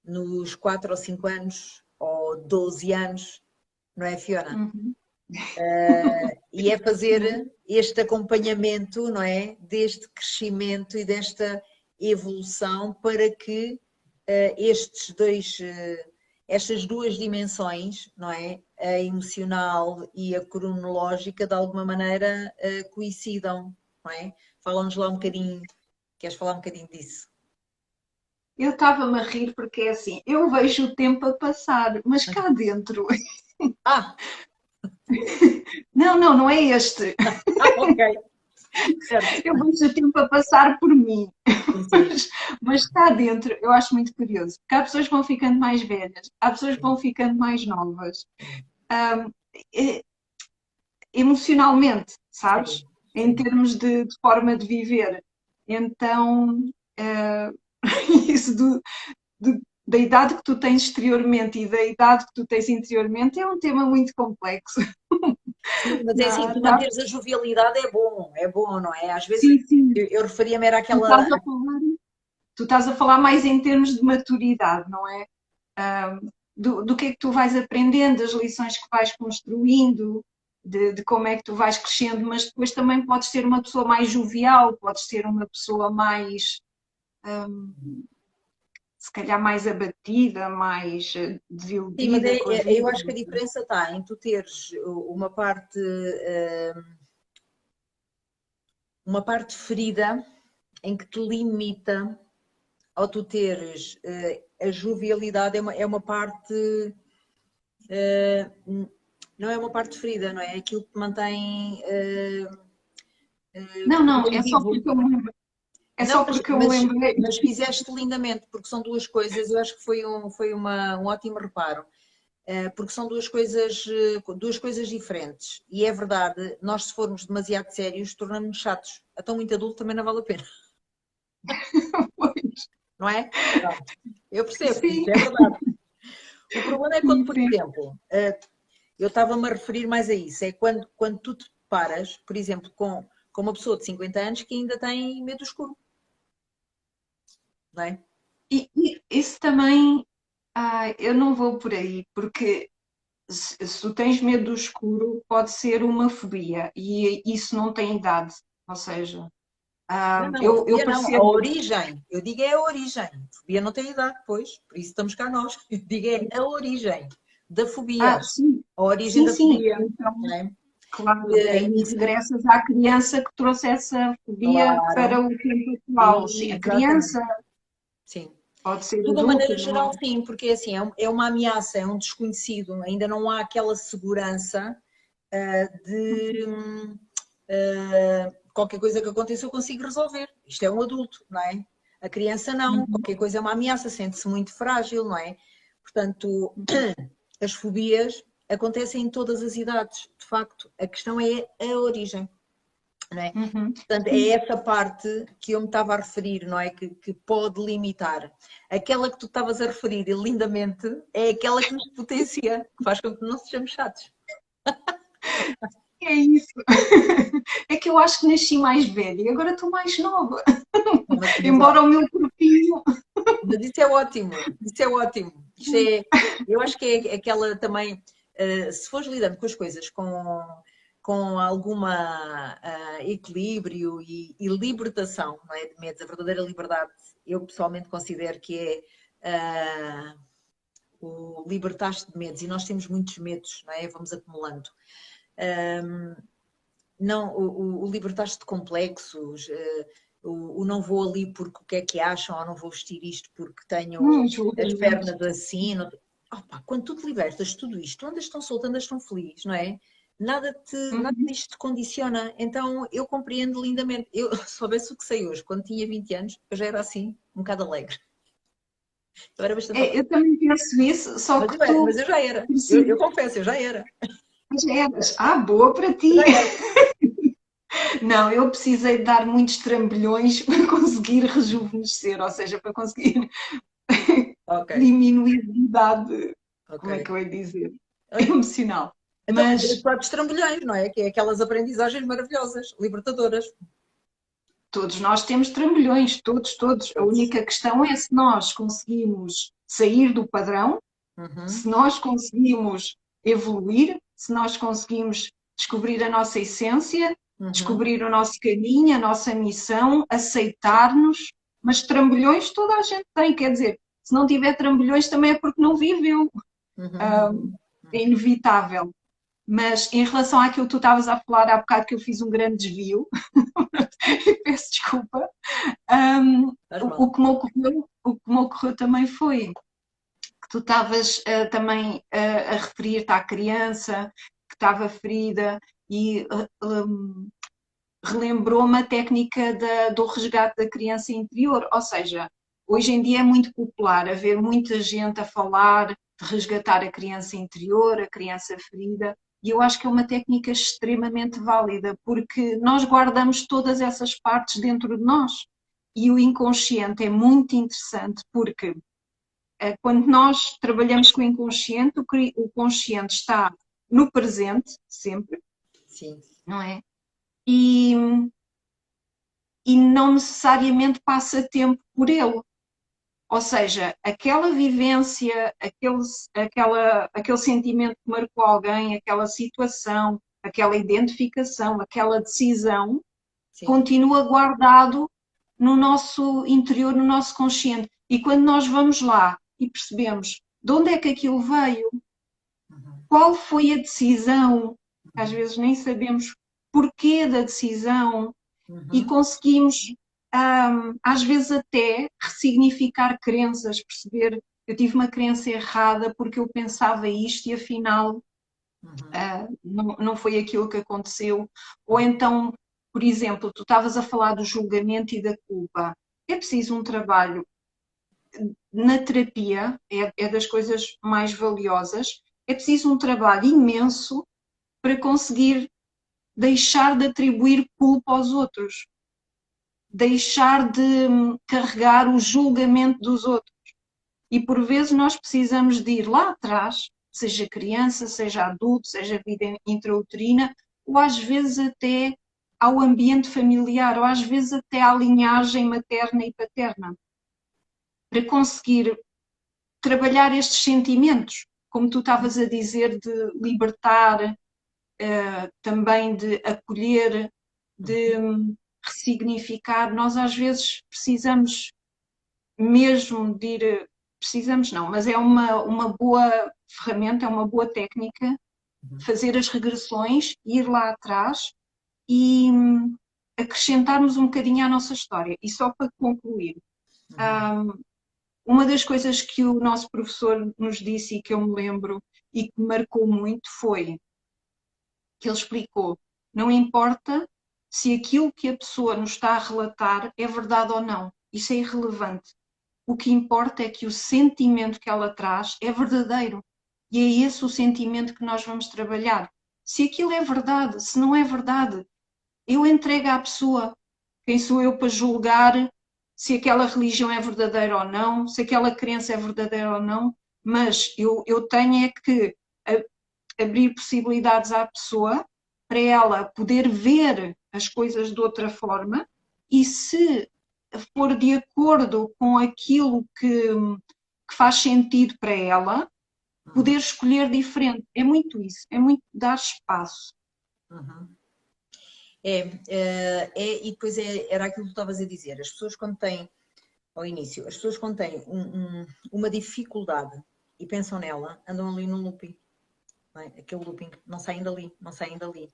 nos 4 ou 5 anos ou 12 anos, não é, Fiona? Uhum. E é Sim. fazer este acompanhamento, não é? Deste crescimento e desta evolução para que estas duas dimensões, não é? A emocional e a cronológica, de alguma maneira coincidam, não é? Fala-nos lá um bocadinho, queres falar um bocadinho disso? Eu estava-me a rir porque é assim, eu vejo o tempo a passar, mas cá dentro. Ah, Não, não, não é este. ok, certo. Eu vejo o tempo a passar por mim. Sim, sim. Mas cá dentro eu acho muito curioso, porque há pessoas que vão ficando mais velhas, há pessoas que vão ficando mais novas. Eh, Emocionalmente, Sim, sabes? Em sim. termos de forma de viver. Então, uh, isso da idade que tu tens exteriormente e da idade que tu tens interiormente é um tema muito complexo. Sim, mas é assim, Dá, tu dá, manteres a jovialidade é bom, não é? Às vezes sim, sim. eu referia-me era Tu àquela. estás a falar, tu estás a falar mais em termos de maturidade, não é? Do que é que tu vais aprendendo, das lições que vais construindo, de como é que tu vais crescendo, mas depois também podes ser uma pessoa mais jovial, podes ser uma pessoa mais, hum, se calhar mais abatida, mais Sim, mas desiludida com a eu vida. acho que a diferença está em tu teres uma parte ferida em que te limita ao tu teres a jovialidade, é uma parte, não é uma parte ferida, não é? É aquilo que te mantém Não, é só positivo. porque eu me lembrei. É Não, só porque eu me lembrei. mas fizeste lindamente, porque são duas coisas, eu acho que foi um ótimo reparo, porque são duas coisas diferentes. E é verdade, nós se formos demasiado sérios, tornamos-nos chatos. Então muito adulto também não vale a pena, não é? Pronto. Eu percebo, Sim, isso é verdade. O problema é quando, sim, por sim. exemplo, eu estava-me a referir mais a isso, é quando tu te paras, por exemplo, com uma pessoa de 50 anos que ainda tem medo do escuro, não é? E isso também, eu não vou por aí, porque se tu tens medo do escuro, pode ser uma fobia e isso não tem idade. Ou seja, Não, a eu fobia não, a percebo. origem. Eu digo é a origem. A fobia não tem idade, pois, por isso estamos cá nós. Eu digo é a origem da fobia. Sim, A origem sim, da sim. fobia, Então, não é? claro, aí Isso, regressas à criança que trouxe essa fobia para claro. o tempo atual. Sim, a Exatamente. criança Sim. pode ser De uma adulta, maneira não geral, é? sim, porque assim, é uma ameaça, é um desconhecido, ainda não há aquela segurança de qualquer coisa que aconteça eu consigo resolver. Isto é um adulto, não é? A criança não, Uhum. qualquer coisa é uma ameaça, sente-se muito frágil, não é? Portanto, as fobias acontecem em todas as idades, de facto. A questão é a origem, não é? Uhum. Portanto, é essa parte que eu me estava a referir, não é? Que pode limitar. Aquela que tu estavas a referir lindamente é aquela que nos potencia, que faz com que não sejamos chatos. É isso. É que eu acho que nasci mais velha e agora estou mais nova. Mas Embora olha, o meu corpinho. mas isso é ótimo, isso é ótimo. Eu acho que é aquela também, se fores lidando com as coisas com alguma equilíbrio e libertação, não é, de medos, a verdadeira liberdade, eu pessoalmente considero que é o libertar-te de medos, e nós temos muitos medos, não é? Vamos acumulando. Não, o libertar-te de complexos, o não vou ali porque o que é que acham, ou não vou vestir isto porque tenho as Julgamentos. pernas assim. Não... Opa, quando tu te libertas de tudo isto, tu andas tão solto, andas tão feliz, não é? Nada Uhum. disto te condiciona. Então eu compreendo lindamente. Eu se soubesse o que sei hoje, quando tinha 20 anos, eu já era assim, um bocado alegre. Eu era bastante alegre. Eu também penso isso, só que tu Mas eu já era. Eu precisas. confesso, eu já era. Eras. Boa para Eu ti! já era. Não, eu precisei de dar muitos trambolhões para conseguir rejuvenescer, ou seja, para conseguir Ok, diminuir de idade, ok. como é que eu ia dizer? Emocional. Então, Mas próprios trambolhões, não é? Que é aquelas aprendizagens maravilhosas, libertadoras. todos nós temos trambolhões, todos, todos. A Todos. única questão é se nós conseguimos sair do padrão, se Uhum, nós conseguimos evoluir, se nós conseguimos descobrir a nossa essência, uhum. descobrir o nosso caminho, a nossa missão, aceitar-nos, mas trambolhões toda a gente tem, quer dizer, se não tiver trambolhões também é porque não viveu, Uhum. é inevitável. Mas em relação àquilo que tu estavas a falar há bocado, que eu fiz um grande desvio, peço desculpa, Faz o mal. que me ocorreu também foi que tu estavas também a referir-te à criança que estava ferida e relembrou-me a técnica do resgate da criança interior, ou seja, hoje em dia é muito popular haver muita gente a falar de resgatar a criança interior, a criança ferida, e eu acho que é uma técnica extremamente válida, porque nós guardamos todas essas partes dentro de nós. E o inconsciente é muito interessante porque quando nós trabalhamos com o inconsciente, o consciente está no presente, sempre, Sim. não é? E, e não necessariamente passa tempo por ele. Ou seja, aquela vivência, aquele sentimento que marcou alguém, aquela situação, aquela identificação, aquela decisão, Sim. continua guardado no nosso interior, no nosso consciente. E quando nós vamos lá e percebemos de onde é que aquilo veio, Uhum. qual foi a decisão, às Uhum. vezes nem sabemos porquê da decisão, e Uhum. conseguimos às vezes até ressignificar crenças, perceber, eu tive uma crença errada porque eu pensava isto e afinal não foi aquilo que aconteceu. Ou então, por exemplo, tu estavas a falar do julgamento e da culpa. É preciso um trabalho na terapia, é das coisas mais valiosas, é preciso um trabalho imenso para conseguir deixar de atribuir culpa aos outros, deixar de carregar o julgamento dos outros. E por vezes nós precisamos de ir lá atrás, seja criança, seja adulto, seja vida intrauterina, ou às vezes até ao ambiente familiar, ou às vezes até à linhagem materna e paterna, para conseguir trabalhar estes sentimentos, como tu estavas a dizer, de libertar, também de acolher, de ressignificar. Nós às vezes precisamos mesmo de ir, precisamos não, mas é uma boa ferramenta, é uma boa técnica, fazer as regressões, ir lá atrás e acrescentarmos um bocadinho à nossa história. E só para concluir, uma das coisas que o nosso professor nos disse e que eu me lembro e que me marcou muito foi que ele explicou: não importa se aquilo que a pessoa nos está a relatar é verdade ou não, isso é irrelevante. O que importa é que o sentimento que ela traz é verdadeiro. E é esse o sentimento que nós vamos trabalhar. Se aquilo é verdade, se não é verdade, eu entrego à pessoa. Quem sou eu para julgar se aquela religião é verdadeira ou não, se aquela crença é verdadeira ou não, mas eu tenho é que abrir possibilidades à pessoa para ela poder ver as coisas de outra forma e se for de acordo com aquilo que faz sentido para ela, poder escolher diferente. É muito isso, é muito dar espaço. E depois era aquilo que tu estavas a dizer. As pessoas quando têm, ao início, as pessoas quando têm uma dificuldade e pensam nela, andam ali num looping. Não é? Aquele looping, não saem dali, não saem dali.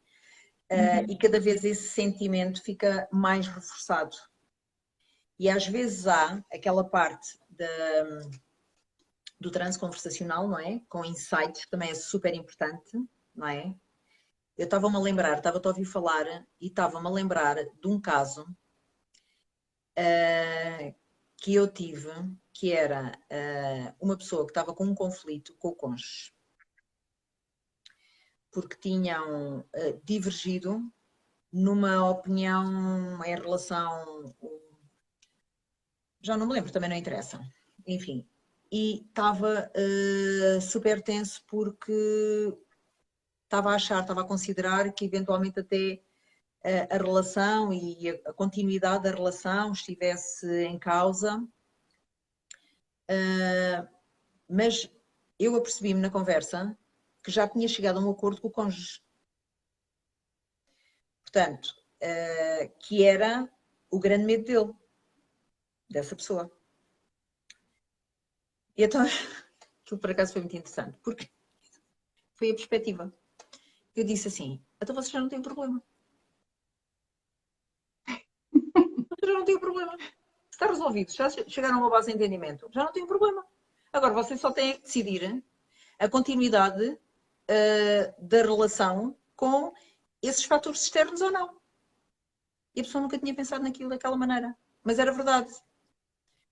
E cada vez esse sentimento fica mais reforçado. E às vezes há aquela parte do transe conversacional, não é? Com insights, que também é super importante, não é? Eu estava-me a lembrar, estava-te a ouvir falar e estava-me a lembrar de um caso que eu tive, que era uma pessoa que estava com um conflito com o cônjuge, porque tinham divergido numa opinião em relação. Já não me lembro, também não interessa. Enfim, e estava super tenso porque estava a considerar que eventualmente até a relação e a continuidade da relação estivesse em causa. Mas eu apercebi-me na conversa que já tinha chegado a um acordo com o cônjuge. Portanto, que era o grande medo dele, dessa pessoa. E então, aquilo por acaso foi muito interessante, porque foi a perspectiva. Eu disse assim, então vocês já não têm problema. Vocês já não têm problema. Está resolvido, já chegaram a uma base de entendimento, já não têm problema. Agora, vocês só têm que decidir a continuidade da relação com esses fatores externos ou não. E a pessoa nunca tinha pensado naquilo daquela maneira. Mas era verdade.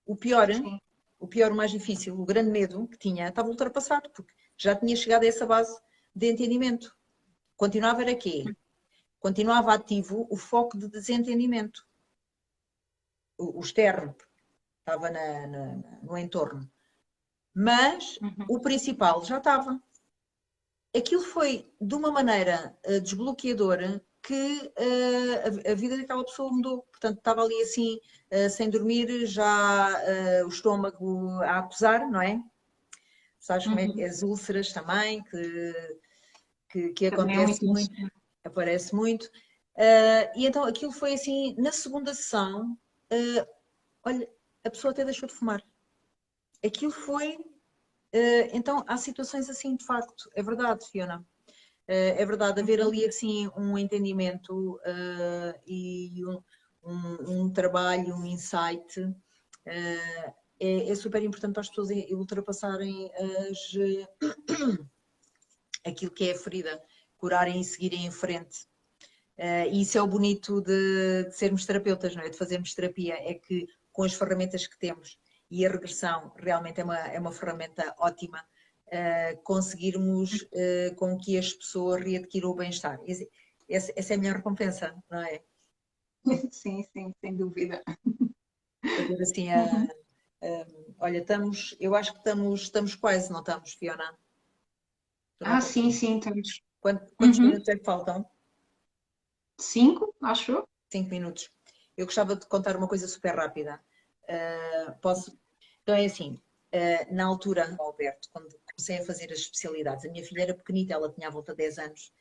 O pior, o mais difícil, o grande medo que tinha, estava ultrapassado, porque já tinha chegado a essa base de entendimento. Continuava era quê? Continuava ativo o foco de desentendimento. O externo estava no entorno. Mas o principal já estava. Aquilo foi de uma maneira desbloqueadora que a vida daquela pessoa mudou. Portanto, estava ali assim, sem dormir, já o estômago a acusar, não é? Sabes como é que as úlceras também, que acontece muito, aparece muito. E então aquilo foi assim, na segunda sessão, olha, a pessoa até deixou de fumar. Aquilo foi. Então, há situações assim, de facto, é verdade, Fiona. É verdade, haver ali assim um entendimento e um trabalho, um insight, é super importante para as pessoas ultrapassarem aquilo que é a ferida, curarem e seguirem em frente. E isso é o bonito de sermos terapeutas, não é? De fazermos terapia, é que com as ferramentas que temos, e a regressão realmente é uma ferramenta ótima, conseguirmos com que as pessoas readquiram o bem-estar. Essa é a melhor recompensa, não é? Sim, sim, sem dúvida. Fazer assim, olha, eu acho que estamos quase, não estamos, Fiona? Sim, sim, estamos. Quantos minutos é que faltam? 5, acho eu. 5 minutos. Eu gostava de contar uma coisa super rápida. Posso? Então é assim, na altura, Alberto, quando comecei a fazer as especialidades, a minha filha era pequenita, ela tinha à volta de 10 anos.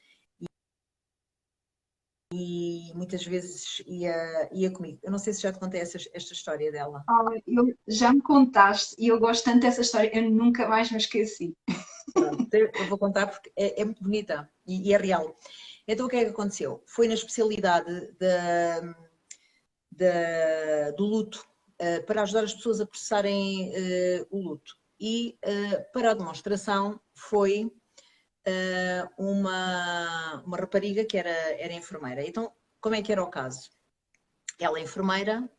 E muitas vezes ia comigo. Eu não sei se já te contei esta história dela. Já me contaste e eu gosto tanto dessa história, eu nunca mais me esqueci. Pronto, eu vou contar porque é muito bonita e é real. Então o que é que aconteceu? Foi na especialidade do luto, para ajudar as pessoas a processarem o luto. E para a demonstração foi uma rapariga que era enfermeira. Então, como é que era o caso? Ela é enfermeira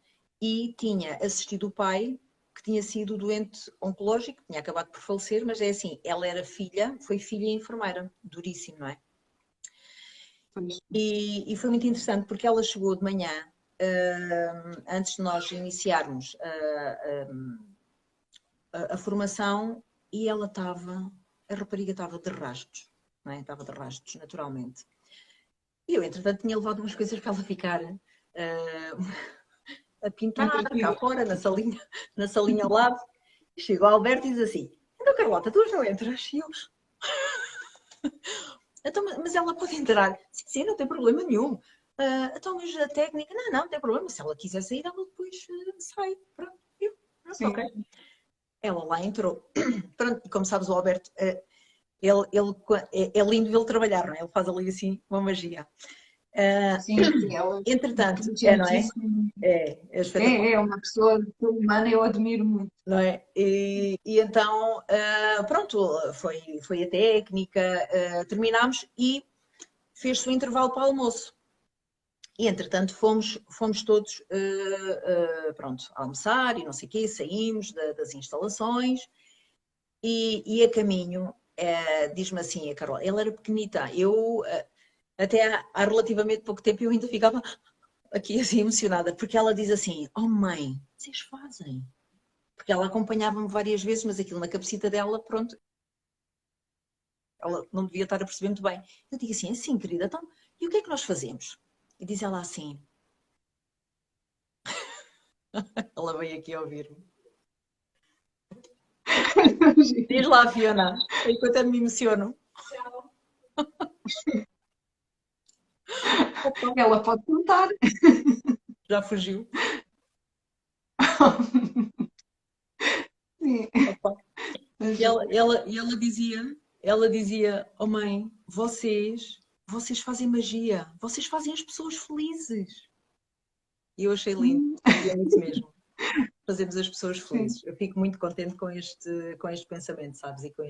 e tinha assistido o pai que tinha sido doente oncológico, tinha acabado por falecer, mas é assim, ela era foi filha e enfermeira, duríssimo, não é? E foi muito interessante porque ela chegou de manhã, antes de nós iniciarmos a formação, e ela a rapariga estava de rastos, não é? Estava de rastos, naturalmente. E eu, entretanto, tinha levado umas coisas para ela ficar a pintar cá fora, na salinha ao lado. Chegou o Alberto e diz assim: então, Carlota, tu não entras? E eu, então, mas ela pode entrar. Sim, sim, não tem problema nenhum. Então, mas a técnica, não tem problema. Se ela quiser sair, ela depois sai. Pronto, ok. Ela lá entrou. Pronto, e como sabes, o Alberto, é lindo ele trabalhar, não é? Ele faz ali assim uma magia. Sim, ela Entretanto, não é? É uma pessoa humana, eu admiro muito. Não é? E então, pronto, foi a técnica, terminámos e fez-se o intervalo para o almoço. E, entretanto, fomos todos, pronto, a almoçar e não sei o quê, saímos das instalações e a caminho, diz-me assim a Carola, ela era pequenita, eu até há relativamente pouco tempo eu ainda ficava aqui assim emocionada, porque ela diz assim, oh mãe, vocês fazem? Porque ela acompanhava-me várias vezes, mas aquilo na cabecita dela, pronto, ela não devia estar a perceber muito bem. Eu digo assim, querida, então, e o que é que nós fazemos? E diz ela assim, ela veio aqui ouvir-me. Diz lá, Fiona, enquanto eu me emociono. Ela pode contar. Já fugiu. Sim. E ela dizia, oh mãe, vocês fazem magia, vocês fazem as pessoas felizes. E eu achei lindo, e é isso mesmo. Fazemos as pessoas felizes. Eu fico muito contente com este pensamento, sabes, e com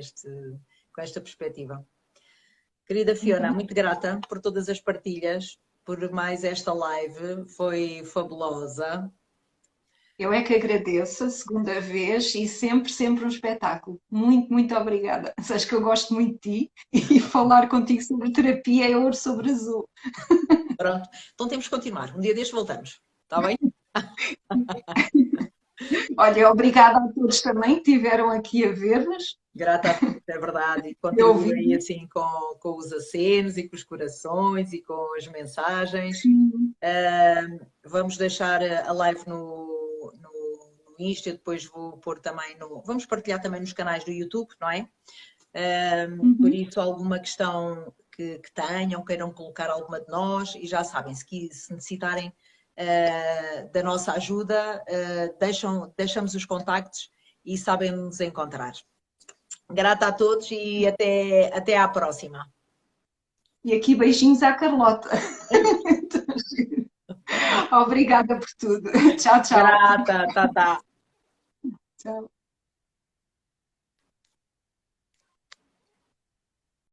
esta perspectiva. Querida Fiona, muito grata por todas as partilhas, por mais esta live, foi fabulosa. Eu é que agradeço a segunda vez e sempre, sempre um espetáculo. Muito, muito obrigada. Sabes que eu gosto muito de ti e falar contigo sobre terapia é ouro sobre azul. Pronto, então temos que continuar. Um dia destes voltamos, está bem? Olha, obrigada a todos também que estiveram aqui a ver-nos. Grata a todos, é verdade, e contribuem assim com os acenos e com os corações e com as mensagens. Vamos deixar a live no Insta, depois vou pôr também vamos partilhar também nos canais do YouTube, não é? Por isso, alguma questão que tenham, queiram colocar alguma de nós, e já sabem, se necessitarem da nossa ajuda, deixamos os contactos e sabem nos encontrar. Grata a todos e até à próxima. E aqui beijinhos à Carlota. Obrigada por tudo. Tchau, tchau. Grata, tá, tá. Tchau.